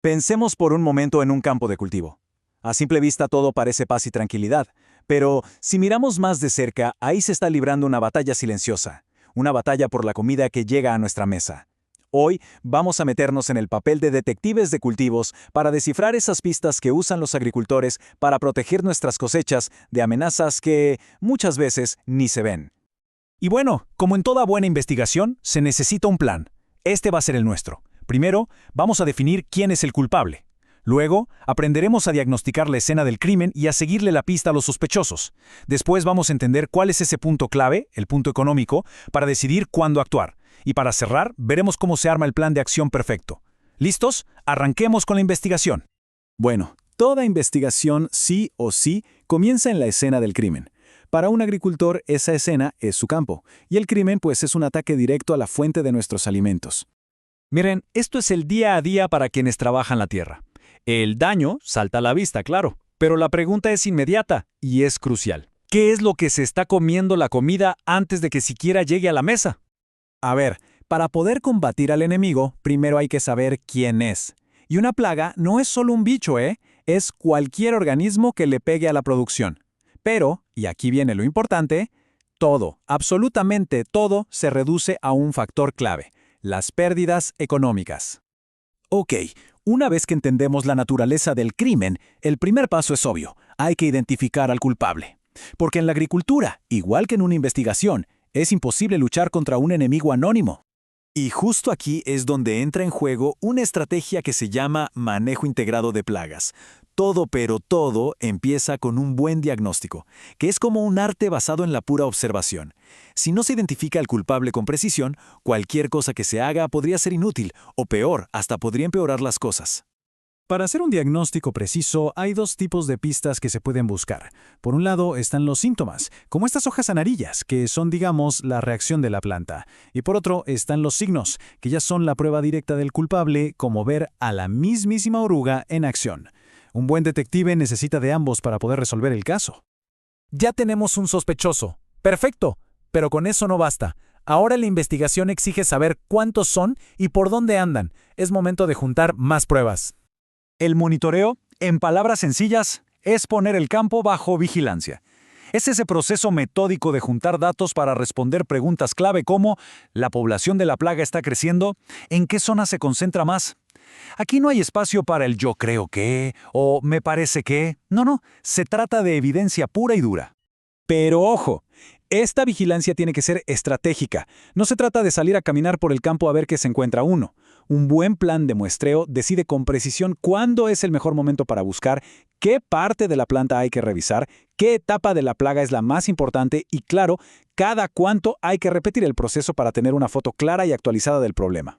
Pensemos por un momento en un campo de cultivo. A simple vista todo parece paz y tranquilidad, pero si miramos más de cerca, ahí se está librando una batalla silenciosa, una batalla por la comida que llega a nuestra mesa. Hoy vamos a meternos en el papel de detectives de cultivos para descifrar esas pistas que usan los agricultores para proteger nuestras cosechas de amenazas que muchas veces ni se ven. Y bueno, como en toda buena investigación, se necesita un plan. Este va a ser el nuestro. Primero, vamos a definir quién es el culpable. Luego, aprenderemos a diagnosticar la escena del crimen y a seguirle la pista a los sospechosos. Después vamos a entender cuál es ese punto clave, el punto económico, para decidir cuándo actuar. Y para cerrar, veremos cómo se arma el plan de acción perfecto. ¿Listos? Arranquemos con la investigación. Bueno, toda investigación, sí o sí, comienza en la escena del crimen. Para un agricultor, esa escena es su campo, y el crimen, pues, es un ataque directo a la fuente de nuestros alimentos. Miren, esto es el día a día para quienes trabajan la tierra. El daño salta a la vista, claro, pero la pregunta es inmediata y es crucial. ¿Qué es lo que se está comiendo la comida antes de que siquiera llegue a la mesa? A ver, para poder combatir al enemigo, primero hay que saber quién es. Y una plaga no es solo un bicho, es cualquier organismo que le pegue a la producción. Pero, y aquí viene lo importante, todo, absolutamente todo, se reduce a un factor clave: las pérdidas económicas. Ok, una vez que entendemos la naturaleza del crimen, el primer paso es obvio: hay que identificar al culpable. Porque en la agricultura, igual que en una investigación, es imposible luchar contra un enemigo anónimo. Y justo aquí es donde entra en juego una estrategia que se llama manejo integrado de plagas. Todo, pero todo, empieza con un buen diagnóstico, que es como un arte basado en la pura observación. Si no se identifica al culpable con precisión, cualquier cosa que se haga podría ser inútil, o peor, hasta podría empeorar las cosas. Para hacer un diagnóstico preciso, hay dos tipos de pistas que se pueden buscar. Por un lado están los síntomas, como estas hojas amarillas, que son, digamos, la reacción de la planta. Y por otro están los signos, que ya son la prueba directa del culpable, como ver a la mismísima oruga en acción. Un buen detective necesita de ambos para poder resolver el caso. Ya tenemos un sospechoso. Perfecto, pero con eso no basta. Ahora la investigación exige saber cuántos son y por dónde andan. Es momento de juntar más pruebas. El monitoreo, en palabras sencillas, es poner el campo bajo vigilancia. Es ese proceso metódico de juntar datos para responder preguntas clave como: ¿la población de la plaga está creciendo? ¿En qué zona se concentra más? Aquí no hay espacio para el yo creo que o me parece que. No, se trata de evidencia pura y dura. Pero ojo, esta vigilancia tiene que ser estratégica. No se trata de salir a caminar por el campo a ver qué se encuentra uno. Un buen plan de muestreo decide con precisión cuándo es el mejor momento para buscar, qué parte de la planta hay que revisar, qué etapa de la plaga es la más importante y, claro, cada cuánto hay que repetir el proceso para tener una foto clara y actualizada del problema.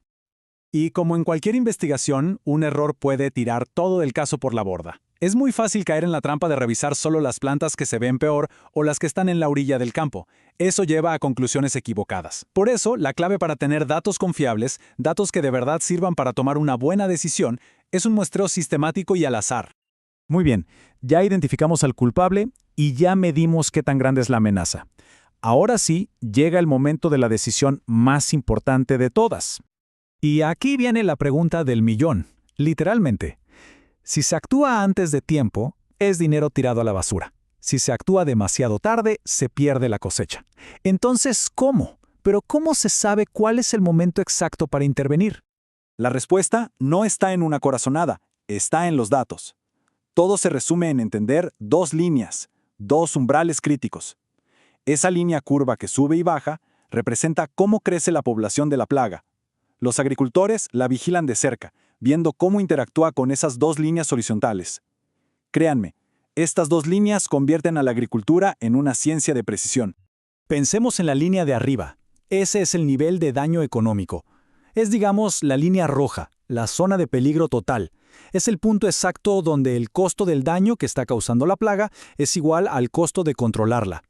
Y como en cualquier investigación, un error puede tirar todo el caso por la borda. Es muy fácil caer en la trampa de revisar solo las plantas que se ven peor o las que están en la orilla del campo. Eso lleva a conclusiones equivocadas. Por eso, la clave para tener datos confiables, datos que de verdad sirvan para tomar una buena decisión, es un muestreo sistemático y al azar. Muy bien, ya identificamos al culpable y ya medimos qué tan grande es la amenaza. Ahora sí, llega el momento de la decisión más importante de todas. Y aquí viene la pregunta del millón, literalmente. Si se actúa antes de tiempo, es dinero tirado a la basura. Si se actúa demasiado tarde, se pierde la cosecha. Entonces, ¿cómo? ¿Pero cómo se sabe cuál es el momento exacto para intervenir? La respuesta no está en una corazonada, está en los datos. Todo se resume en entender dos líneas, dos umbrales críticos. Esa línea curva que sube y baja representa cómo crece la población de la plaga. Los agricultores la vigilan de cerca, viendo cómo interactúa con esas dos líneas horizontales. Créanme, estas dos líneas convierten a la agricultura en una ciencia de precisión. Pensemos en la línea de arriba. Ese es el nivel de daño económico. Es, digamos, la línea roja, la zona de peligro total. Es el punto exacto donde el costo del daño que está causando la plaga es igual al costo de controlarla.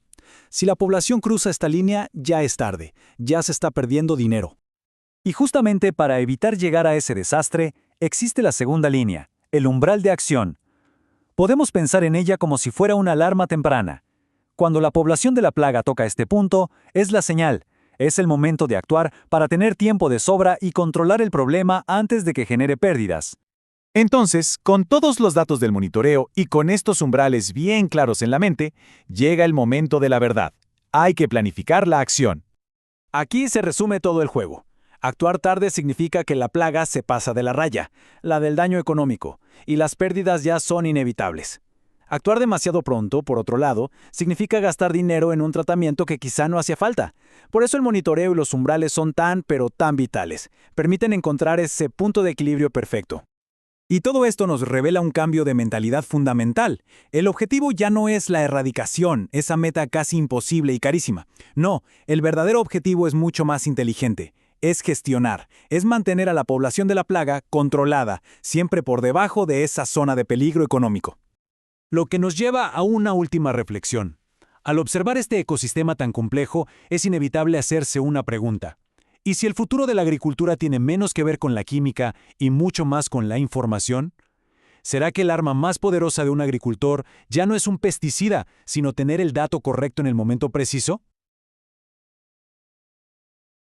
Si la población cruza esta línea, ya es tarde, ya se está perdiendo dinero. Y justamente para evitar llegar a ese desastre, existe la segunda línea, el umbral de acción. Podemos pensar en ella como si fuera una alarma temprana. Cuando la población de la plaga toca este punto, es la señal. Es el momento de actuar para tener tiempo de sobra y controlar el problema antes de que genere pérdidas. Entonces, con todos los datos del monitoreo y con estos umbrales bien claros en la mente, llega el momento de la verdad. Hay que planificar la acción. Aquí se resume todo el juego. Actuar tarde significa que la plaga se pasa de la raya, la del daño económico, y las pérdidas ya son inevitables. Actuar demasiado pronto, por otro lado, significa gastar dinero en un tratamiento que quizá no hacía falta. Por eso el monitoreo y los umbrales son tan, pero tan vitales. Permiten encontrar ese punto de equilibrio perfecto. Y todo esto nos revela un cambio de mentalidad fundamental. El objetivo ya no es la erradicación, esa meta casi imposible y carísima. No, el verdadero objetivo es mucho más inteligente. Es gestionar, es mantener a la población de la plaga controlada, siempre por debajo de esa zona de peligro económico. Lo que nos lleva a una última reflexión. Al observar este ecosistema tan complejo, es inevitable hacerse una pregunta. ¿Y si el futuro de la agricultura tiene menos que ver con la química y mucho más con la información? ¿Será que el arma más poderosa de un agricultor ya no es un pesticida, sino tener el dato correcto en el momento preciso?